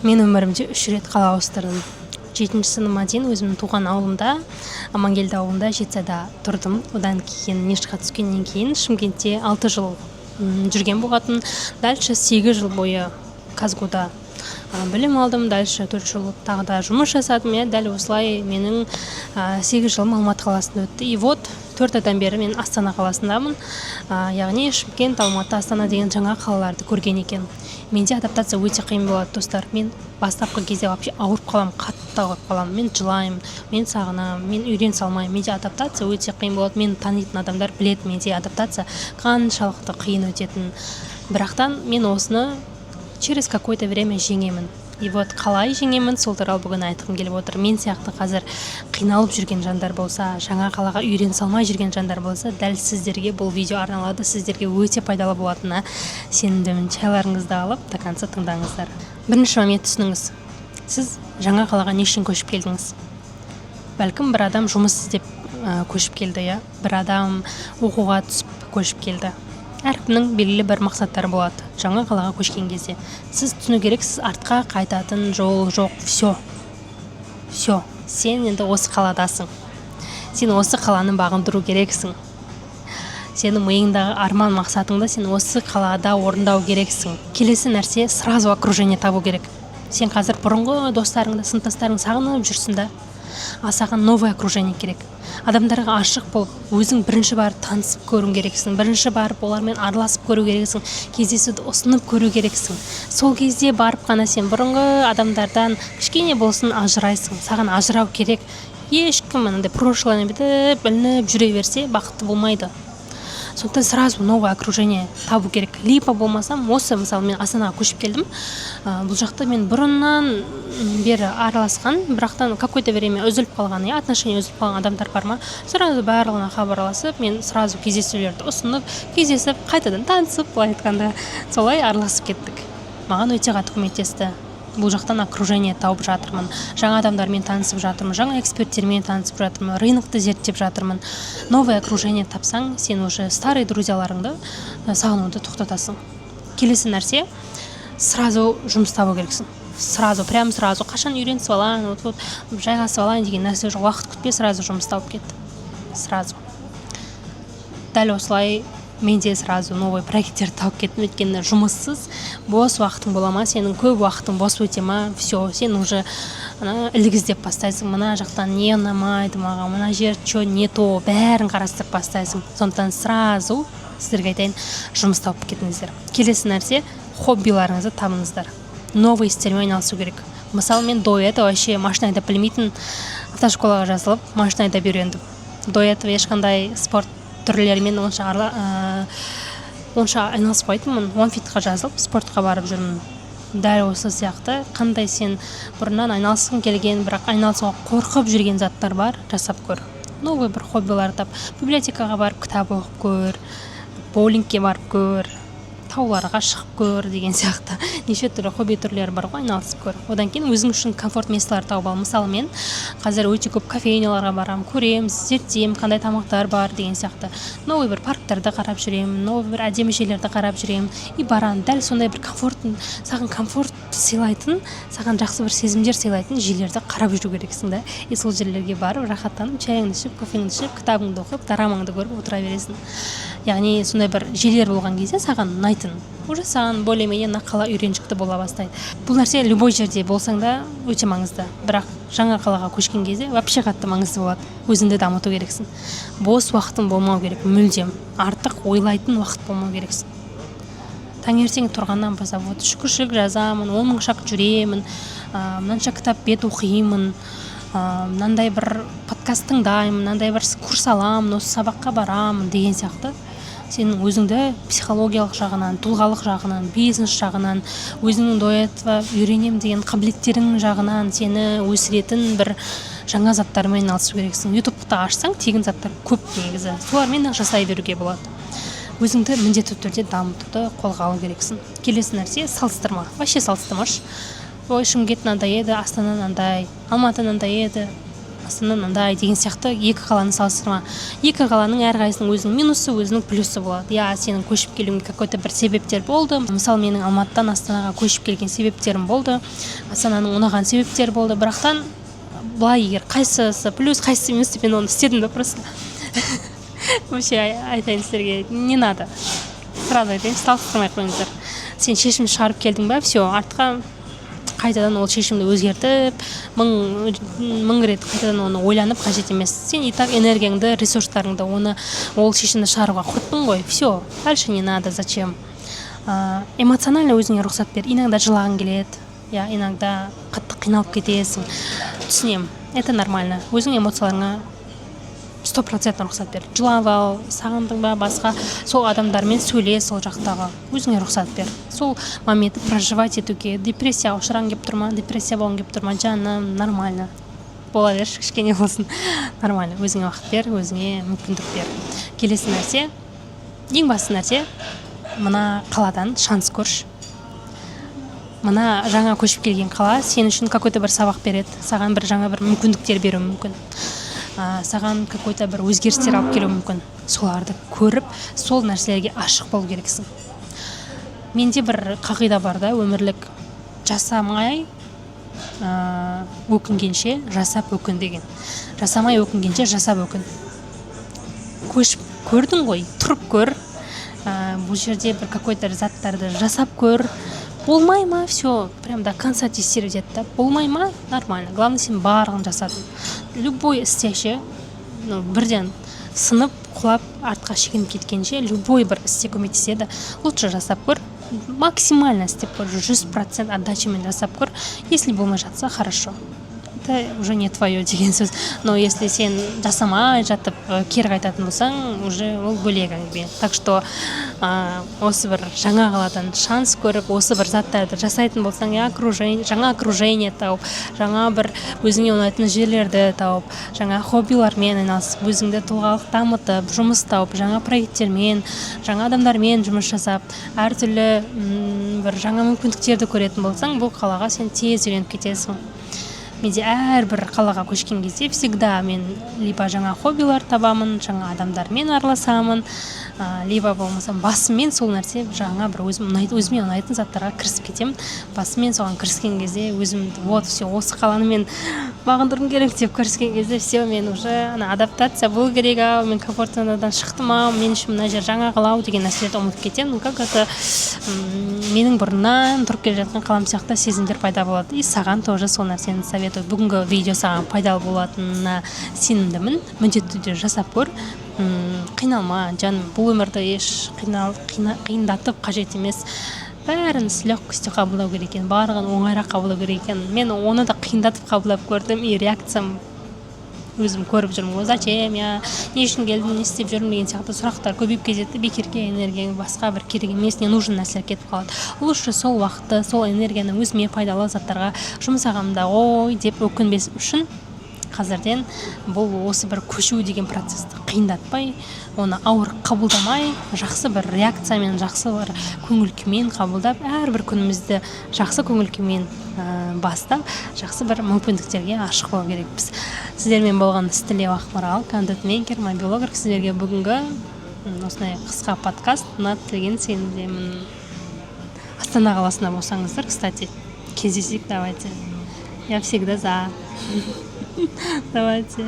Мен өмірімде 3 рет қала ауыстырдым. 7 сыныма дейін өзімнің туған ауылымда, Амангелді ауылында Жетісайда тұрдым. Одан кейін Нишқа түскеннен кейін Шымкентте 6 жыл жүрген болатын. Дальше 8 жыл бойы Казгуда білім алдым. Дальше 4 жыл тағы да жұмыс жасадым. Дәл осылай менің 8 жылым Алматы қаласында өтті. И вот 4 айдан бері мен Астана қаласындамын. Яғни Шымкент, Алматы, Астана деген жаңа қалаларды көрген екен. Менде адаптация өте қиын болады, достар. Мен бастапқы кезде вообще ауырып қаламын, қатты ауырып қаламын. Мен жылаймын, мен сағынамын, мен үйрене салмаймын. Менде адаптация өте қиын болады. Мен танитын адамдар біледі, менде адаптация қаншалықты қиын өтетінін. Бірақтан мен осыны через какое-то время жеңемін. И вот қалай жеңемін, сол туралы бүгін айтқым келіп отыр. Мен сияқты қазір қиналып жүрген жандар болса, жаңа қалаға үйрене салмай жүрген жандар болса, дәл сіздерге бұл видео арналады. Сіздерге өте пайдалы болатынына сенімдімін. Чайларыңызды алып, до конца тыңдаңыздар. Бірінші момент түсініңіз. Сіз жаңа қалаға не үшін көшіп келдіңіз? Бәлкім бір адам жұмыс іздеп көшіп келді, бір адам оқуға түсіп көшіп келді. Әркімнің белгілі бір мақсаттары болады. Жаңа қалаға көшкен кезде сіз түсіну керексіз, артқа қайтатын жол жоқ. Все. Сен енді осы қаладасың. Сен осы қаланы бағындыру керексің. Сенің миыңдағы арман мақсатыңды сен осы қалада орындау керексің. Келесі нәрсе, сразу окружение табу керек. Сен қазір бұрынғы достарыңды, сыныптастарың сағынып жүрсің да, саған новое окружение керек. Адамдарға ашық болып, өзің бірінші барып танысып көру керексің. Бірінші барып олармен араласып көру керексің. Кездесуді ұсынып көру керексің. Сол кезде барып қана сен бұрынғы адамдардан кішкене болсын ажырайсың. Саған ажырау керек. Ешкім мынандай прошлыйны бітіп, білініп жүре берсе бақытты болмайды. Сондықтан сразу новое окружение табу керек. Липа болмасам, осы мысалы мен Астанаға көшіп келдім. Бұл жақта мен бұрыннан бері араласқан, бірақтан какое-то время үзіліп қалған, отношения үзіліп қалған адамдар бар ма? Сразу барлығына хабарласып, мен сразу кездесулерді ұсынып, кездесіп, қайтадан танысып, былай айтқанда, солай араласып кеттік. Маған өте қатты көмектесті. Бұл жақтан окружение тауып жатырмын. Жаңа адамдармен танысып жатырмын, жаңа эксперттермен танысып жатырмын, рынокты зерттеп жатырмын. Новое окружение тапсаң, сен уже старый друзьяларыңды сағынуды тоқтатасың. Келесі нәрсе, сразу жұмыс табу керексің. Прям сразу. Қашан үйренісіп алайын, жайғасып алайын деген нәрсе жоқ. Уақыт күтпе, сразу жұмыс тауып кет. Сразу. Дәл осылай менде сразу новый проекттер тауып кеттім. Өйткені жұмыссыз бос уақытың бола ма, сенің көп уақытың бос өте ма, все, сен уже ілік іздеп бастайсың. Мына жақтан не ұнамайды маған, мына жер не то, бәрін қарастырып бастайсың. Сондықтан сразу сіздерге айтайын, жұмыс тауып кетіңіздер. Келесі нәрсе, хоббиларыңызды табыңыздар. Новый істермен айналысу керек. Мысалы, мен до этого вообще машина айдап білмейтін, автошколаға жазылып, машина айдап үйрендім. До этого ешқандай спорт түрлерімен онша айналыспайтынмын. OneFitқа жазылып, спортқа барып жүрмін. Дәл осы сияқты, қандай сен бұрыннан айналысқың келген, бірақ айналысуға қорқып жүрген заттар бар, жасап көр. Новый бір хоббилар тап. Библиотекаға барып кітап оқып көр, боулингке барып көр, тауларға шығып көр деген сияқты. Неше түрлі хобби түрлері бар ғой, айналысып көр. Одан кейін өзің үшін комфорт месталар тауып ал. Мысалы, мен қазір өте көп кофейняларға барам, көремін, зерттеймін, қандай тамақтар бар деген сияқты. Новый бір парктарды қарап жүремін, новый бір әдемі жерлерді қарап жүремін. И барам, дәл сондай бір саған комфорт сыйлайтын, саған жақсы бір сезімдер сыйлайтын жерлерді қарап жүру керексің да. И сол жерлерге барып, рахаттанып, чайыңды ішіп, кофеңді ішіп, кітабыңды оқып, дорамаңды көріп отыра бересің. Яғни сондай бір жерлер болған кезде саған ұнайтын, уже саған более-менее қала үйреншікті бола бастайды. Бұл нәрсе любой жерде болсаң да өте маңызды. Бірақ жаңа қалаға көшкен кезде вообще қатты маңызды болады. Өзіңді дамыту керексің. Бос уақытың болмау керек, мүлдем. Артық ойлайтын уақыт болмау керексің. Таңертең тұрғаннан бастап, шүкіршілік жазамын, 10 шақ жүремін, мынанша кітап бет оқимын, мынандай бір подкаст тыңдаймын, мынандай бір курс аламын, осы сабаққа барамын деген сияқты. Сенің өзіңді психологиялық жағынан, тұлғалық жағынан, бизнес жағынан, өзіңнің до этого үйренем деген қабілеттерің жағынан сені өсіретін бір жаңа заттармен айналысу керексің. YouTube'ты ашсаң, тегін заттар көп негізі. Солармен жасай беруге болады. Өзіңді міндетті түрде дамытуды қолға алу керексің. Келесі нәрсе, салыстырма. Вообще салыстырмаш. Ой, Шымкент мынандай еді, Астана мынандай, Алматы мынандай еді. астана мынандай деген сияқты екі қаланы салыстырма. Екі қаланың әрқайсысының өзінің минусы, өзінің плюсы болады. Я сенің көшіп келуіңе какой-то бір себептер болды. Мысалы, менің Алматыдан Астанаға көшіп келген себептерім болды. Астананың ұнаған себептері болды. Бірақтан былай егер қайсысы плюс, қайсысы минус деп мен оны істедім да просто. Вообще айтайын сіздерге, не надо. Сразу айтайын, салыстырмай қойыңыздар. Сен шешім шығарып келдің ба, все, артқа қайтадан ол шешімді өзгертіп, мың рет қайтадан оны ойланып қажет емес. Сен и так энергияңды, ресурстарыңды ол шешімді шығаруға құрттың ғой. Все, дальше не надо, зачем? Эмоционально өзіңе рұқсат бер. Иногда жылағың келеді, я иногда қатты қиналып кетесің. Түсінемін, это нормально. Өзің эмоцияларыңа 100% рұқсат бер. Жылап ал, сағындың ба, басқа сол адамдармен сөйле, сол жақтағы. Өзіңе рұқсат бер. Сол моментті проживать етуге. Депрессияға ұшырағың келіп тұрма, депрессия болғың келіп тұрма, жаным, нормально. Бола берші, кішкене болсын. Нормально. Өзіңе уақыт бер, өзіңе мүмкіндік бер. Келесі нәрсе, ең басты нәрсе, мына қаладан шанс көрші. Мына жаңа көшіп келген қала сен үшін какой-то бір сабақ береді, саған бір жаңа бір мүмкіндіктер беруі мүмкін. Саған какой-то бір өзгерістер алып келуі мүмкін. Соларды көріп, сол нәрселерге ашық болу керексің. Менде бір қағида бар да, өмірлік: жасамай өкінгенше жасап өкін деген. Жасамай өкінгенше жасап өкін. Көшіп көрдің ғой, тұрып көр. Бұл жерде бір какой-то заттарды жасап көр. Болмай ма, все, прям до конца тестировать етті. Болмай ма, нормально. Главное, сен барлығын жасадың. Любой істеші, бірден сынып, құлап, артқа шегініп кеткенше, любой бір істе көмектеседі. Лучше жасап көр. Максимально істеп көр, 100% отдачамен жасап көр. Если болмай жатса, хорошо. Это уже не твое деген сөз. Но если сен жасамай жатып кері қайтатын болсаң, уже ол бөлек әңгіме. Так что осы бір жаңа қаладан шанс көріп, осы бір заттарды жасайтын болсаң, жаңа окружение тауып, жаңа бір өзіңе ұнайтын жерлерді тауып, жаңа хоббилармен айналысып, өзіңді тұлғалық дамытып, жұмыс тауып, жаңа проекттермен, жаңа адамдармен жұмыс жасап, әртүрлі бір жаңа мүмкіндіктерді көретін болсаң, бұл қалаға сен тез үйреніп кетесің. Менде әрбір қалаға көшкен кезде всегда мен либо жаңа хоббилар табамын, жаңа адамдармен араласамын, либо болмасам басыммен сол нәрсе жаңа бір өзіме ұнайтын заттарға кірісіп кетемін. Басыммен соған кіріскен кезде өзімді вот все, осы қаланы мен бағындырғым керек деп кіріскен кезде все, мен уже адаптация болу керек, мен комфорт зонадан шықтым, мен үшін мына жер жаңа қала деген нәрселерді ұмытып кетемін. Как это менің бұрыннан тұрып келе жатқан қалам сияқты сезімдер пайда болады. И саған тоже сол нәрсені советую. Бүгінгі видео саған пайдалы болатынына сенімдімін. Міндетті түрде жасап көр. Қиналма, жаным, бұл өмірді еш қиындатып қажет емес. Бәрін с легкостью қабылдау керек екен, барлығын оңайырақ қабылдау керек екен. Мен оны да қиындатып қабылдап көрдім, и реакциям өзім көріп жүрмін. Зачем я, не үшін келдім, не істеп жүрмін деген сияқты сұрақтар көбейіп кетеді. Бекерге энергияң басқа бір керек емес, не нужен нәрселер кетіп қалады. Лучше сол уақытты, сол энергияны өзіме пайдалы заттарға жұмсағанымда ой деп өкінбес үшін қазірден бұл осы бір көшу деген процесті қиындатпай, оны ауыр қабылдамай, жақсы бір реакциямен, жақсы бір көңіл күймен қабылдап, әрбір күнімізді жақсы көңіл күймен бастап, жақсы бір мүмкіндіктерге ашық болу керекпіз. Сіздермен болған Істілеу Ақмарал, контент-мейкер, блогер. Сіздерге бүгінгі осындай қысқа подкаст ұнады деген сенімдемін. Астана қаласында болсаңыздар, кстати, кездесейік, давайте. Я всегда за. Давайте.